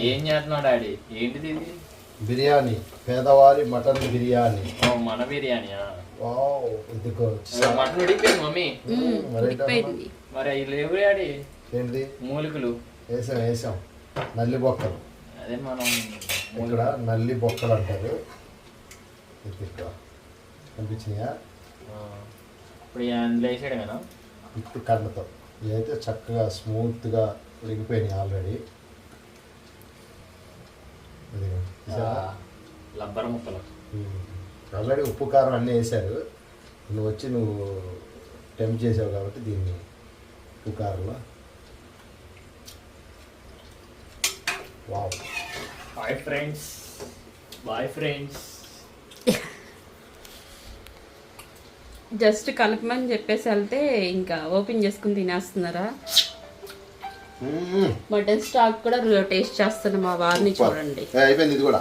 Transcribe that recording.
ఏం చేస్తున్నావు డాడీ? ఏంటిది ఇది? బిర్యానీ, పేదవారి మటన్ బిర్యానీ. మన బిర్యానీయా? వావ్, ఇదిగో మటన్ ఉడికిపోయింది మమ్మీ. మరి అవి లేవు డాడీ. ఏంటిది? మూలికలు వేసాం నల్లి బొక్కలు. అదే మనం ఇక్కడ నల్లి బొక్కలు అంటారు. ఇక్కడ కనిపించినాయా? ఇప్పుడు అందులో వేసాడు కదా ఇప్పుడు కన్నతో ఇదైతే చక్కగా స్మూత్గా ఉడికిపోయినాయి ఆల్రెడీ. లబ్బర్ ముక్కలు ఆల్రెడీ ఉప్పు కారం అన్నీ వేసారు. నువ్వు టెంప్ట్ చేసావు కాబట్టి దీన్ని ఉప్పు కారంలో. వావ్. Boy friends. జస్ట్ కలపమని చెప్పేసి వెళ్తే ఇంకా ఓపెన్ చేసుకుని తినేస్తున్నారా? మటన్ స్టాక్ కూడా టేస్ట్ చేస్తున్నా మా వారిని చూడండి. అయిపోయింది ఇది కూడా.